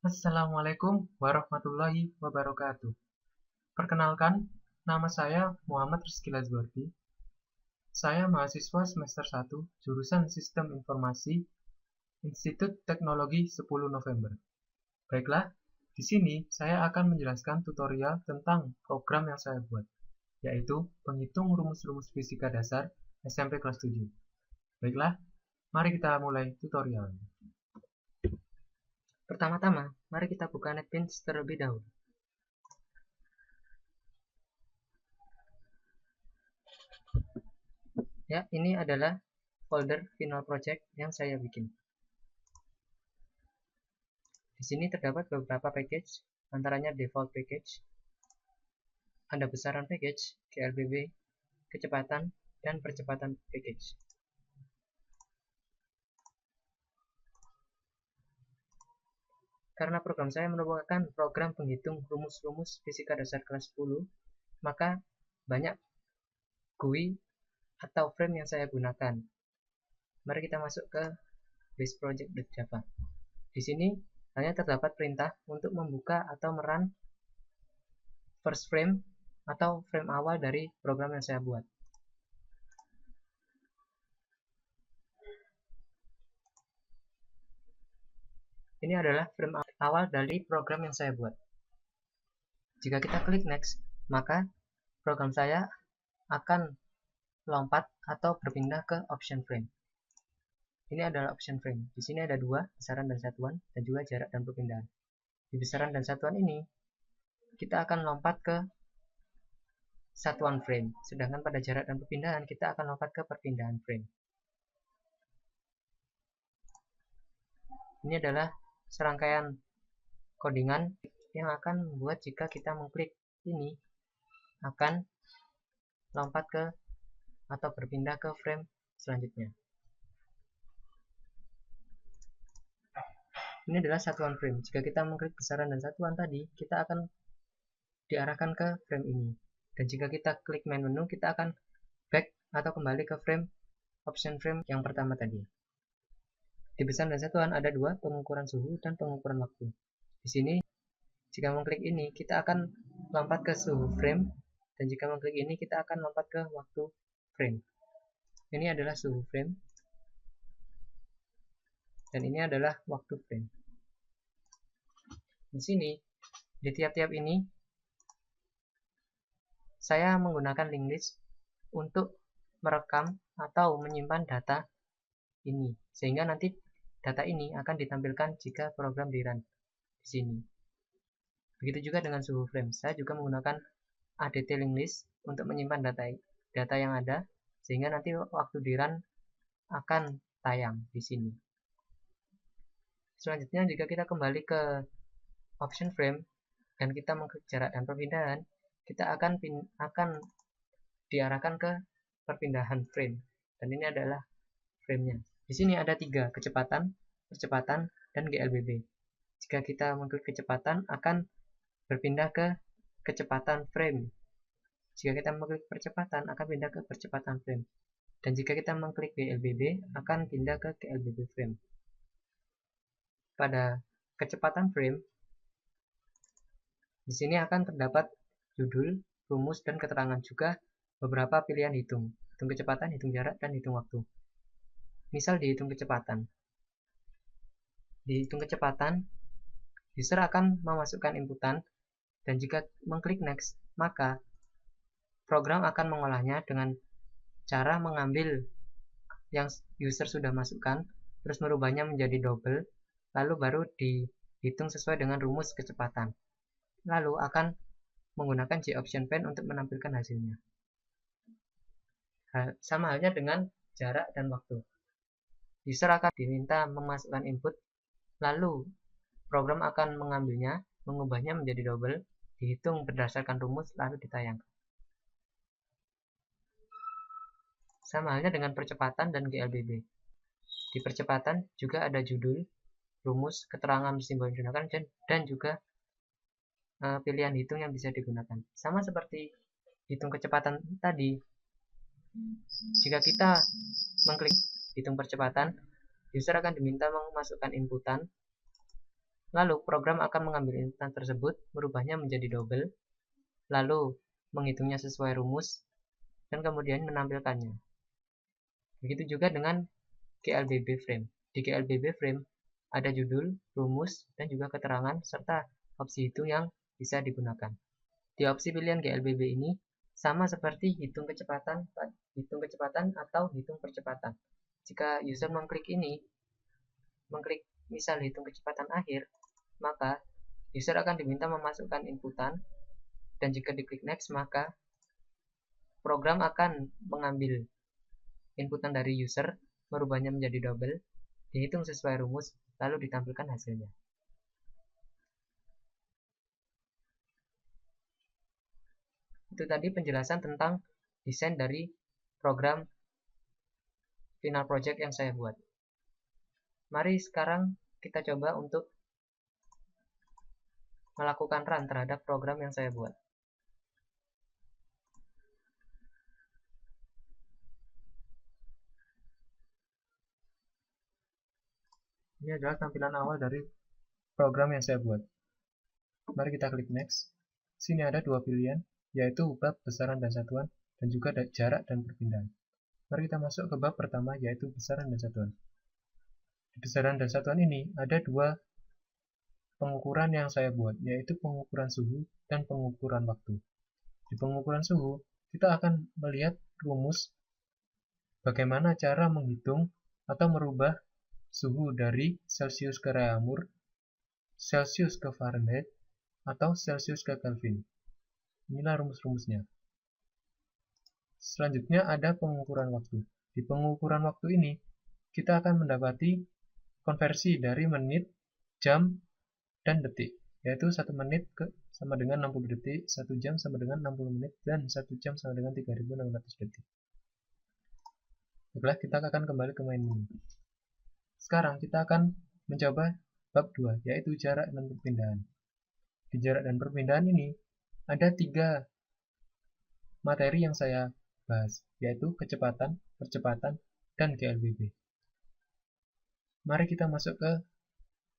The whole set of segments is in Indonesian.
Assalamualaikum warahmatullahi wabarakatuh. Perkenalkan, nama saya Muhammad Rizky Lazwardi. Saya mahasiswa semester 1, jurusan Sistem Informasi, Institut Teknologi 10 November. Baiklah, di sini saya akan menjelaskan tutorial tentang program yang saya buat, yaitu penghitung rumus-rumus fisika dasar SMP kelas 7. Baiklah, mari kita mulai tutorial. Pertama-tama, mari kita buka NetBeans terlebih dahulu. Ya, ini adalah folder final project yang saya bikin. Di sini terdapat beberapa package, antaranya default package, ada besaran package, GLBB, kecepatan, dan percepatan package. Karena program saya merupakan program penghitung rumus-rumus fisika dasar kelas 10, maka banyak GUI atau frame yang saya gunakan. Mari kita masuk ke base project.java. Di sini hanya terdapat perintah untuk membuka atau merun first frame atau frame awal dari program yang saya buat. Ini adalah frame awal dari program yang saya buat. Jika kita klik next, maka program saya akan lompat atau berpindah ke option frame. Ini adalah option frame. Di sini ada dua, besaran dan satuan, dan juga jarak dan perpindahan. Di besaran dan satuan ini, kita akan lompat ke satuan frame. Sedangkan pada jarak dan perpindahan, kita akan lompat ke perpindahan frame. Ini adalah serangkaian codingan yang akan membuat jika kita mengklik ini, akan lompat ke atau berpindah ke frame selanjutnya. Ini adalah satuan frame. Jika kita mengklik besaran dan satuan tadi, kita akan diarahkan ke frame ini. Dan jika kita klik main menu, kita akan back atau kembali ke frame option frame yang pertama tadi. Di besaran dan satuan ada dua, pengukuran suhu dan pengukuran waktu. Di sini, jika mengklik ini, kita akan lompat ke suhu frame, dan jika mengklik ini, kita akan lompat ke waktu frame. Ini adalah suhu frame, dan ini adalah waktu frame. Di sini, di tiap-tiap ini, saya menggunakan linked list untuk merekam atau menyimpan data ini, sehingga nanti data ini akan ditampilkan jika program di run di sini. Begitu juga dengan suhu frame. Saya juga menggunakan adt linked list untuk menyimpan data yang ada, sehingga nanti waktu di run akan tayang di sini. Selanjutnya, jika kita kembali ke option frame dan kita mengklik jarak dan perpindahan, kita akan diarahkan ke perpindahan frame, dan ini adalah frame-nya. Di sini ada tiga, kecepatan, percepatan, dan GLBB. Jika kita mengklik kecepatan, akan berpindah ke kecepatan frame. Jika kita mengklik percepatan, akan pindah ke percepatan frame. Dan jika kita mengklik GLBB, akan pindah ke GLBB frame. Pada kecepatan frame, di sini akan terdapat judul, rumus, dan keterangan, juga beberapa pilihan hitung. Hitung kecepatan, hitung jarak, dan hitung waktu. Misal dihitung kecepatan. Dihitung kecepatan, user akan memasukkan inputan, dan jika mengklik next, maka program akan mengolahnya dengan cara mengambil yang user sudah masukkan, terus merubahnya menjadi double, lalu baru dihitung sesuai dengan rumus kecepatan. Lalu akan menggunakan JOptionPan untuk menampilkan hasilnya. Sama halnya dengan jarak dan waktu. User akan diminta memasukkan input, lalu program akan mengambilnya, mengubahnya menjadi double, dihitung berdasarkan rumus, lalu ditayangkan. Sama halnya dengan percepatan dan GLBB. Di percepatan juga ada judul, rumus, keterangan simbol yang digunakan, dan juga pilihan hitung yang bisa digunakan. Sama seperti hitung kecepatan tadi, jika kita mengklik hitung percepatan, user akan diminta memasukkan inputan, Lalu program akan mengambil inputan tersebut, merubahnya menjadi double, lalu menghitungnya sesuai rumus, dan kemudian menampilkannya. Begitu juga dengan GLBB frame. Di GLBB frame ada judul, rumus, dan juga keterangan serta opsi hitung yang bisa digunakan. Di opsi pilihan GLBB ini sama seperti hitung kecepatan atau hitung percepatan. Jika user mengklik misal hitung kecepatan akhir, maka user akan diminta memasukkan inputan, dan jika diklik next maka program akan mengambil inputan dari user, merubahnya menjadi double, dihitung sesuai rumus, lalu ditampilkan hasilnya. Itu tadi penjelasan tentang desain dari program final project yang saya buat. Mari sekarang kita coba untuk melakukan run terhadap program yang saya buat. Ini adalah tampilan awal dari program yang saya buat. Mari kita klik next. Sini ada dua pilihan, yaitu bab besaran dan satuan, dan juga jarak dan perpindahan. Mari kita masuk ke bab pertama, yaitu besaran dan satuan. Di besaran dan satuan ini ada dua pengukuran yang saya buat, yaitu pengukuran suhu dan pengukuran waktu. Di pengukuran suhu, kita akan melihat rumus bagaimana cara menghitung atau merubah suhu dari Celsius ke Reaumur, Celsius ke Fahrenheit, atau Celsius ke Kelvin. Inilah rumus-rumusnya. Selanjutnya ada pengukuran waktu. Di pengukuran waktu ini, kita akan mendapati konversi dari menit, jam, dan detik, yaitu 1 menit sama dengan 60 detik, 1 jam sama dengan 60 menit, dan 1 jam sama dengan 3600 detik. Baiklah, kita akan kembali ke main menu. Sekarang kita akan mencoba bab 2, yaitu jarak dan perpindahan. Di jarak dan perpindahan ini, ada 3 materi yang saya bahas, yaitu kecepatan, percepatan, dan GLBB. Mari kita masuk ke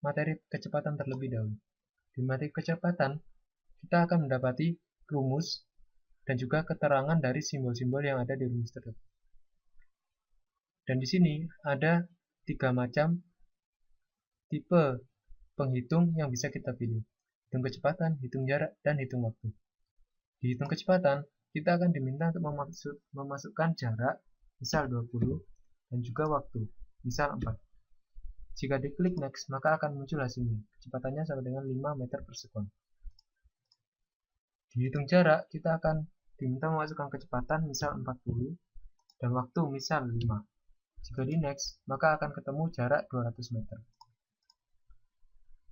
materi kecepatan terlebih dahulu. Di materi kecepatan, kita akan mendapati rumus dan juga keterangan dari simbol-simbol yang ada di rumus tersebut. Dan di sini ada 3 macam tipe penghitung yang bisa kita pilih. Hitung kecepatan, hitung jarak, dan hitung waktu. Di hitung kecepatan, kita akan diminta untuk memasukkan jarak, misal 20, dan juga waktu, misal 4. Jika diklik next, maka akan muncul hasilnya. Kecepatannya sama dengan 5 meter per sekon. Di hitung jarak, kita akan diminta memasukkan kecepatan, misal 40, dan waktu, misal 5. Jika di next, maka akan ketemu jarak 200 meter.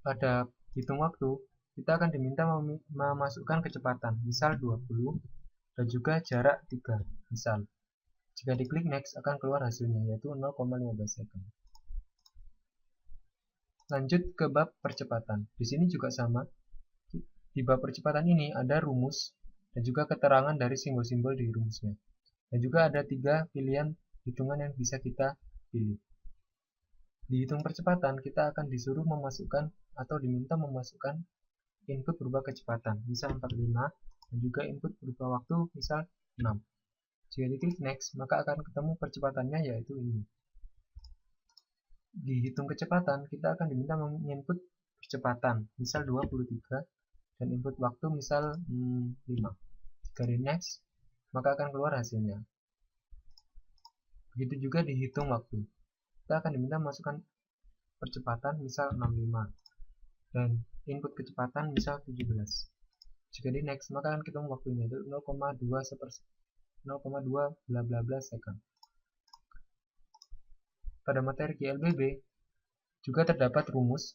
Pada hitung waktu, kita akan diminta memasukkan kecepatan, misal 20, dan juga jarak 3, misal. Jika diklik next, akan keluar hasilnya, yaitu 0,15 second. Lanjut ke bab percepatan. Di sini juga sama. Di bab percepatan ini ada rumus dan juga keterangan dari simbol-simbol di rumusnya. Dan juga ada 3 pilihan hitungan yang bisa kita pilih. Di hitung percepatan, kita akan disuruh memasukkan atau diminta memasukkan input berupa kecepatan, misal 45, dan juga input berupa waktu, misal 6. Jika diklik next, maka akan ketemu percepatannya, yaitu ini. Di hitung kecepatan, kita akan diminta menginput percepatan, misal 23, dan input waktu, misal 5. Jika di next, maka akan keluar hasilnya. Begitu juga dihitung waktu. Kita akan diminta masukkan percepatan, misal 65, dan input kecepatan, misal 17. Jika di next, maka akan ketemu waktunya, yaitu 0,2 bla bla bla second. Pada materi GLBB juga terdapat rumus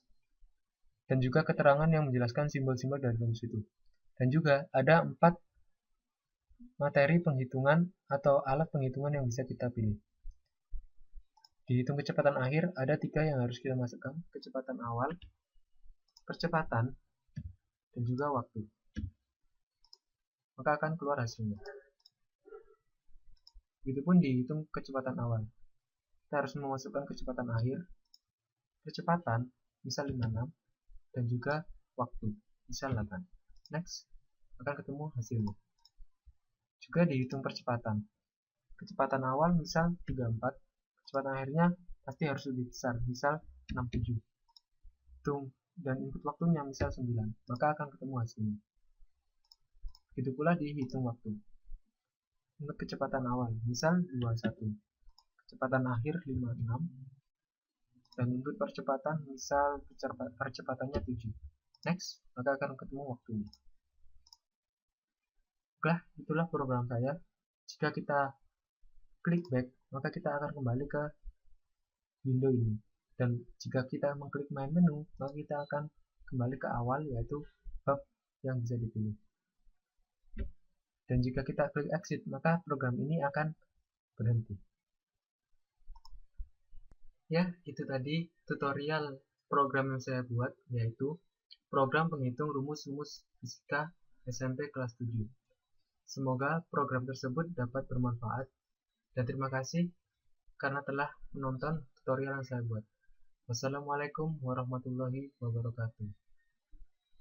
dan juga keterangan yang menjelaskan simbol-simbol dari rumus itu. Dan juga ada 4 materi penghitungan atau alat penghitungan yang bisa kita pilih. Di hitung kecepatan akhir ada 3 yang harus kita masukkan, kecepatan awal, percepatan, dan juga waktu. Maka akan keluar hasilnya. Begitupun dihitung kecepatan awal. Kita harus memasukkan kecepatan akhir, kecepatan, misal 56, dan juga waktu, misal 8. Next, akan ketemu hasilnya. Juga dihitung percepatan. Kecepatan awal misal 34, kecepatan akhirnya pasti harus lebih besar, misal 67. Hitung dan input waktunya misal 9, maka akan ketemu hasilnya. Begitu pula dihitung waktu. Input kecepatan awal, misal 21, kecepatan akhir 56, dan input percepatan misal percepatannya 7. Next, maka akan ketemu waktunya. Oke, itulah program saya. Jika kita klik back, maka kita akan kembali ke window ini. Dan jika kita mengklik main menu, maka kita akan kembali ke awal, yaitu hub yang bisa dipilih. Dan jika kita klik exit, maka program ini akan berhenti. Ya, itu tadi tutorial program yang saya buat, yaitu program penghitung rumus-rumus fisika SMP kelas 7. Semoga program tersebut dapat bermanfaat, dan terima kasih karena telah menonton tutorial yang saya buat. Wassalamualaikum warahmatullahi wabarakatuh.